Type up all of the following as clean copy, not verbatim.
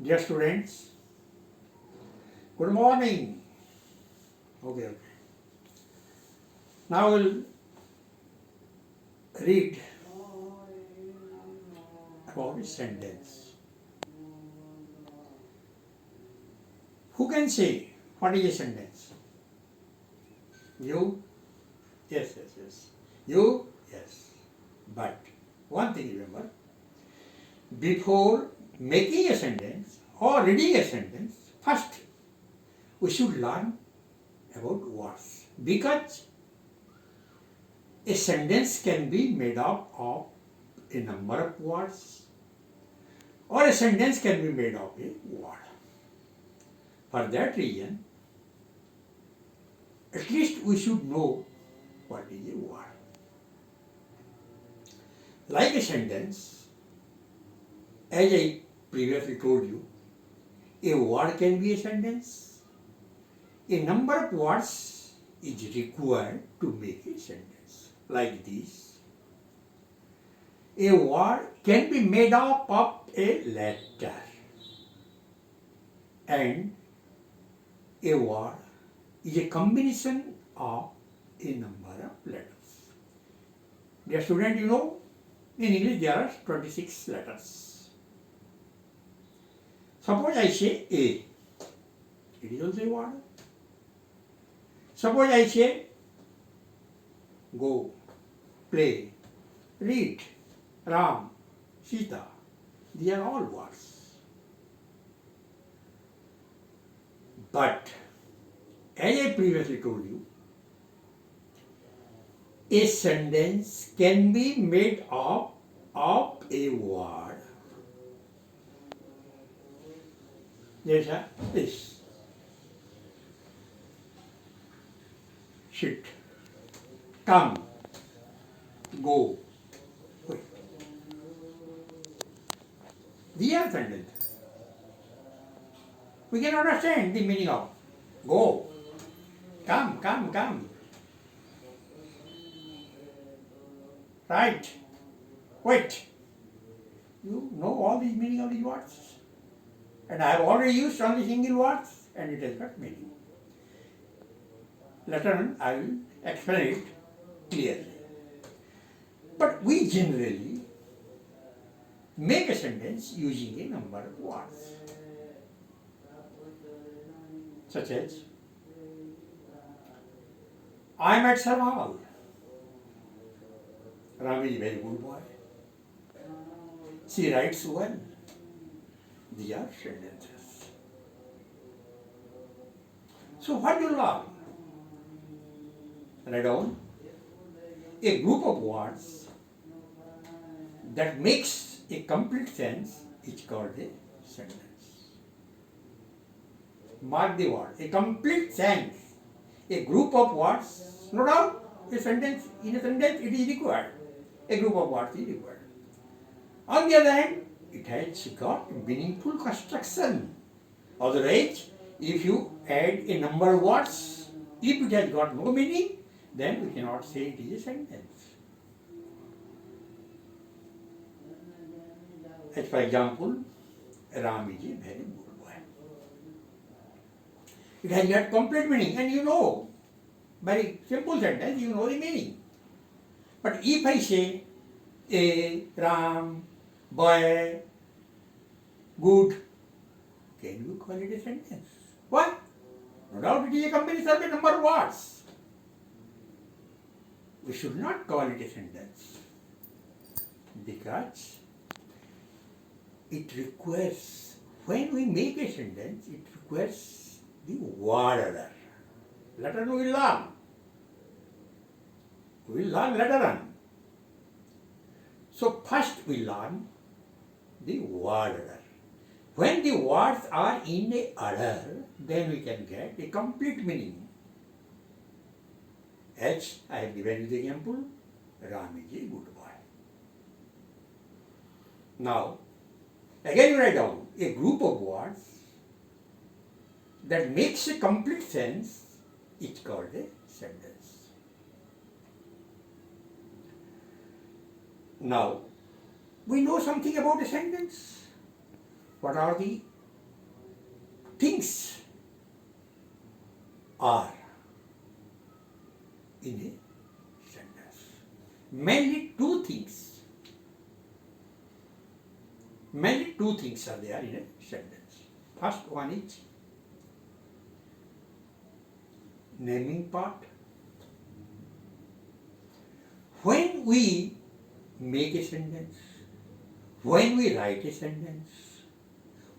Dear students, good morning. Okay. Now we'll read about a sentence. Who can say what is a sentence? You? Yes. You? Yes. But one thing remember, before making a sentence or reading a sentence, first we should learn about words. Because a sentence can be made up of a number of words or a sentence can be made of a word. For that reason, at least we should know what is a word. Like a sentence, as I previously told you, a word can be a sentence. A number of words is required to make a sentence. Like this. A word can be made up of a letter. And a word is a combination of a number of letters. Dear student, you know, in English there are 26 letters. Suppose I say A. It is also a word. Suppose I say go, play, read, Ram, Sita. These are all words. But, as I previously told you, a sentence can be made up of a word. जैसा this. Sit, come, go, wait. These are sentences. We can understand the meaning of go, come. Right, wait. You know all these meaning of these words. And I have already used only single words and it has got meaning. Later on I will explain it clearly. But we generally make a sentence using a number of words. Such as, I am at Sarmal. Ram is a very good boy. She writes well. These are sentences. So what do you learn? Write down a group of words that makes a complete sense is called a sentence. Mark the word. A complete sense. A group of words, no doubt, a sentence, in a sentence it is required. A group of words is required. On the other hand, it has got meaningful construction. Otherwise, if you add a number of words, if it has got no meaning, then we cannot say it is a sentence. As for example, Ram is a very good boy. It has got complete meaning, and you know, by simple sentence, you know the meaning. But if I say, a Ram, boy, good, can you call it a sentence? Why? No doubt it is a combination of a number of words. We should not call it a sentence because it requires, when we make a sentence, it requires the word order. Later on we will learn. We will learn later on. So first we learn the word order. When the words are in a order, then we can get a complete meaning. As I have given you the example, Ram is a good boy. Now, again write down a group of words that makes a complete sense is called a sentence. Now, we know something about a sentence. What are the things are in a sentence. Mainly two things. Mainly two things are there in a sentence. First one is naming part. When we make a sentence, when we write a sentence,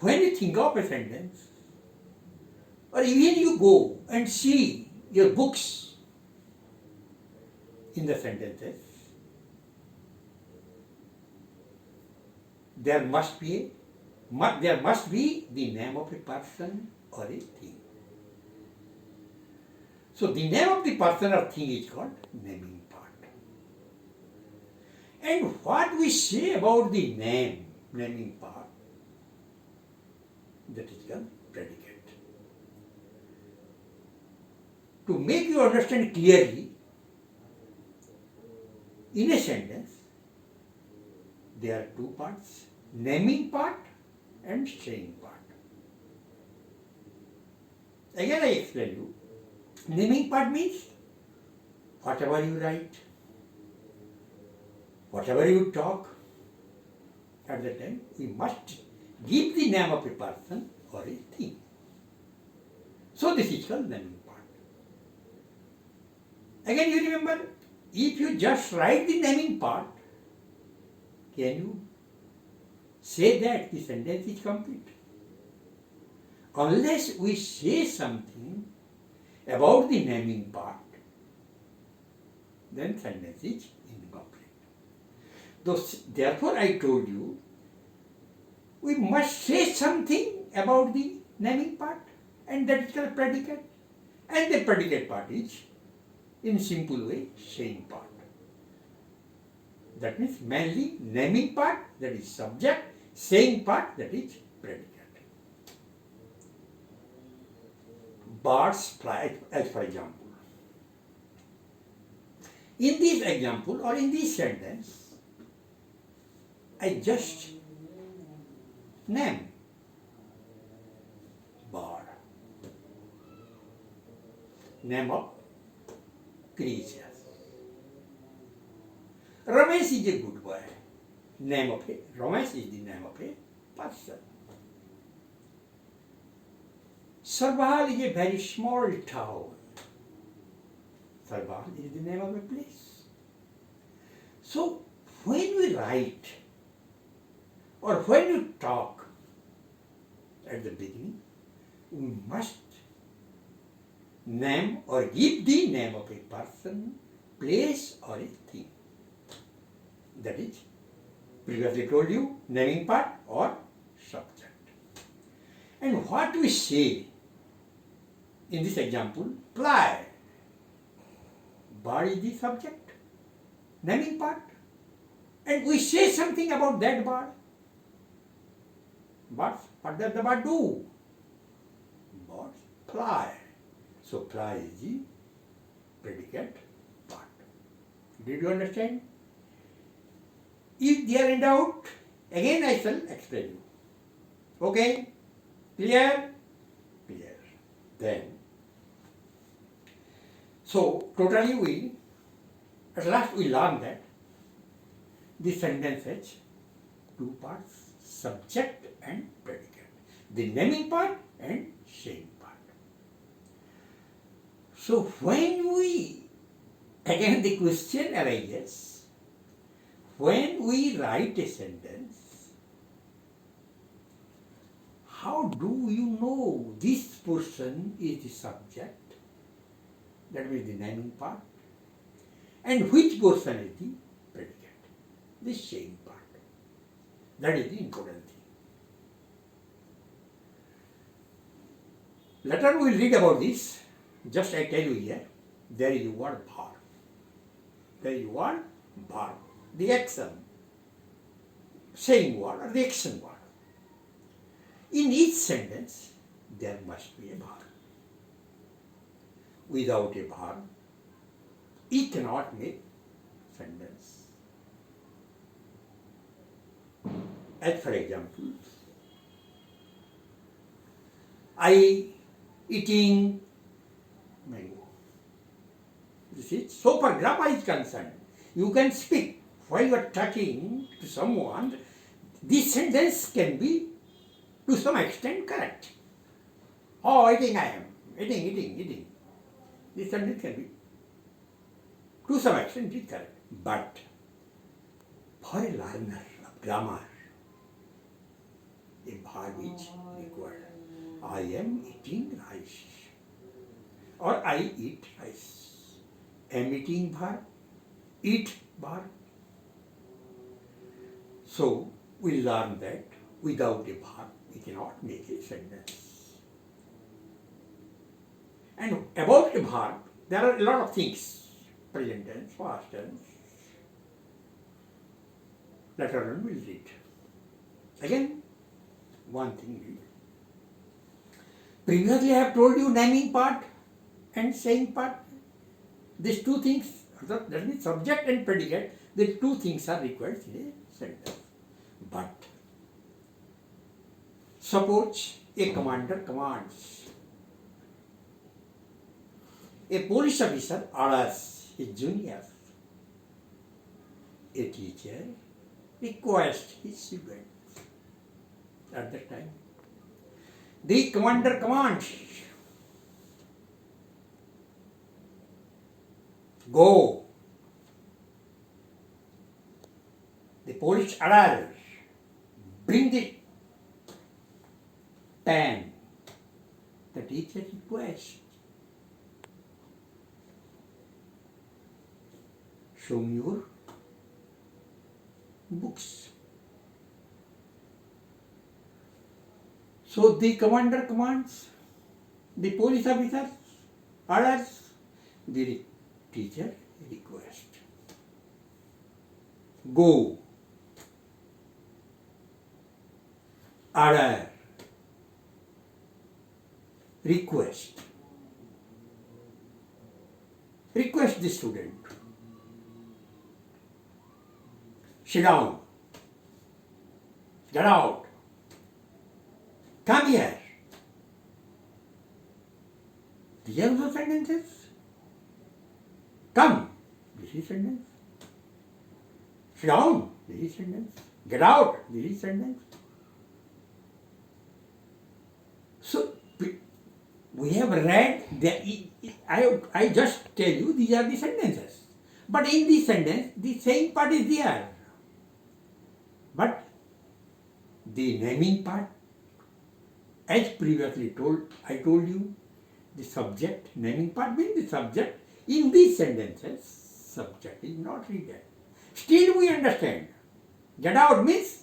when you think of a sentence, or even you go and see your books in the sentences, there must be the name of a person or a thing. So the name of the person or thing is called naming part. And what we say about the naming part, that is called predicate. To make you understand clearly, in a sentence, there are two parts, naming part and saying part. Again I explain you. Naming part means whatever you write, whatever you talk, at that time we must give the name of a person or a thing. So this is called naming part. Again you remember, if you just write the naming part, can you say that the sentence is complete? Unless we say something about the naming part, then sentence is incomplete. Therefore I told you, we must say something about the naming part, and that is called predicate. And the predicate part is, in simple way, saying part. That means mainly naming part, that is subject, saying part, that is predicate. Birds fly, as for example. In this example or in this sentence, I just name bird, name of creatures. Ramesh is a good boy. Ramesh is the name of a person. Sarbal is a very small town. Sarbal is the name of a place. So when we write or when you talk at the beginning, we must name or give the name of a person, place or a thing. That is, previously told you, naming part or subject. And what we say in this example, fly. Bird is the subject, naming part. And we say something about that bird. But what does the bird do? Birds fly. So fly is the predicate part. Did you understand? If they are in doubt, again I shall explain you. Okay? Clear? Clear. Then, so totally at last we learn that the sentence has two parts, subject and predicate. The naming part and saying part. So when again the question arises, when we write a sentence, how do you know this person is the subject, that means the naming part, and which person is the predicate, the saying part? That is the important thing. Later we will read about this. Just I tell you here, there is a word var. There is a word var, the action, saying word or the action word. In each sentence, there must be a var. Without a var, it cannot make sentence. As for example, I eating mango. This is, so far grammar is concerned. You can speak while you are talking to someone. This sentence can be to some extent correct. Oh, eating I am. Eating. This sentence can be to some extent it is correct. But for a learner of grammar, a verb is required. I am eating rice. Or I eat rice. Am eating verb, eat verb. So we learn that without a verb we cannot make a sentence. And about a verb, there are a lot of things. Present tense, past tense. Later on we'll read. Again, one thing read. Previously I have told you naming part and saying part. These two things, that means subject and predicate, these two things are required in a sentence. But suppose a commander commands. A police officer orders his juniors. A teacher requests his students. At that time, the commander commands, go. The police orders, bring the pen. The teacher requests, show me your books. So the commander commands, the police officer orders, the teacher requests. Go. Order. Request. Request the student. Sit down. Get out. Come here. These are the sentences. Come. This is sentence. Sit down. This is sentence. Get out. This is sentence. So we have read I just tell you these are the sentences. But in this sentence, the saying part is there. But the naming part, as previously I told you, the subject, naming part means the subject. In these sentences, subject is not written. Still we understand. Get out means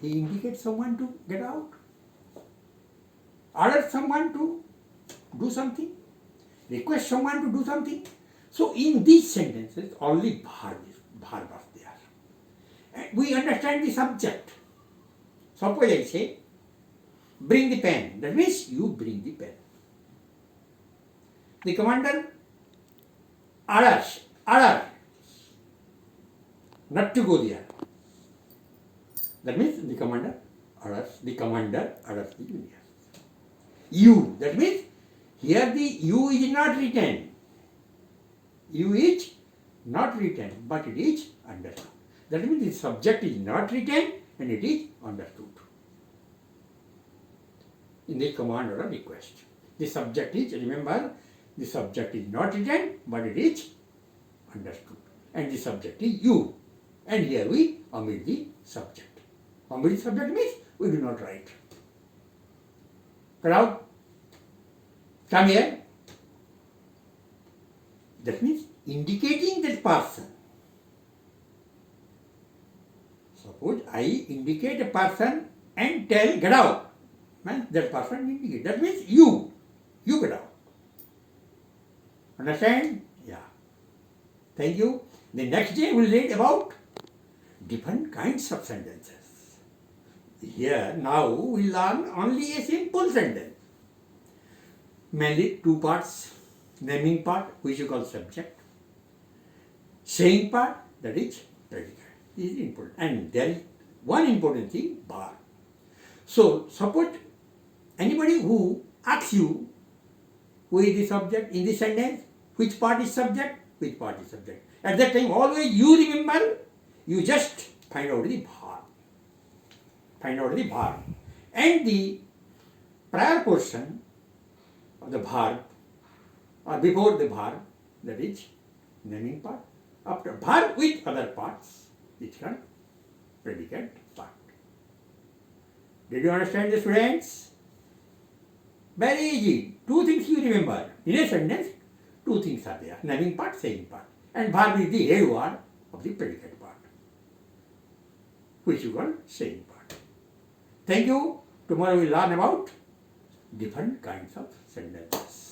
he indicates someone to get out. Order someone to do something. Request someone to do something. So in these sentences, only verb was there. And we understand the subject. Suppose I say, bring the pen. That means you bring the pen. The commander orders not to go there. That means the commander orders the juniors. You, that means here the you is not written. You is not written, but it is understood. That means the subject is not written and it is understood. In the command or a request. The subject is, remember, the subject is not written, but it is understood. And the subject is you. And here we omit the subject. Omit the subject means we do not write. Crowd, come here. That means indicating that person. Suppose I indicate a person and tell get out. That person indicates. That means you get out. Understand? Yeah. Thank you. The next day we will read about different kinds of sentences. Here now we learn only a simple sentence. Mainly two parts. Naming part, which you call subject. Saying part, that is predicate. This is important. And there is one important thing, verb. So suppose anybody who asks you who is the subject in this sentence, which part is subject, which part is subject. At that time, always you remember, you just find out the verb. Find out the verb. And the prior portion of the verb, or before the verb, that is naming part. After verb with other parts, it's called predicate part. Did you understand this, students? Very easy. Two things you remember. In a sentence, two things are there. Naming part, saying part. And verb is the head word of the predicate part, which you call saying part. Thank you. Tomorrow we will learn about different kinds of sentences.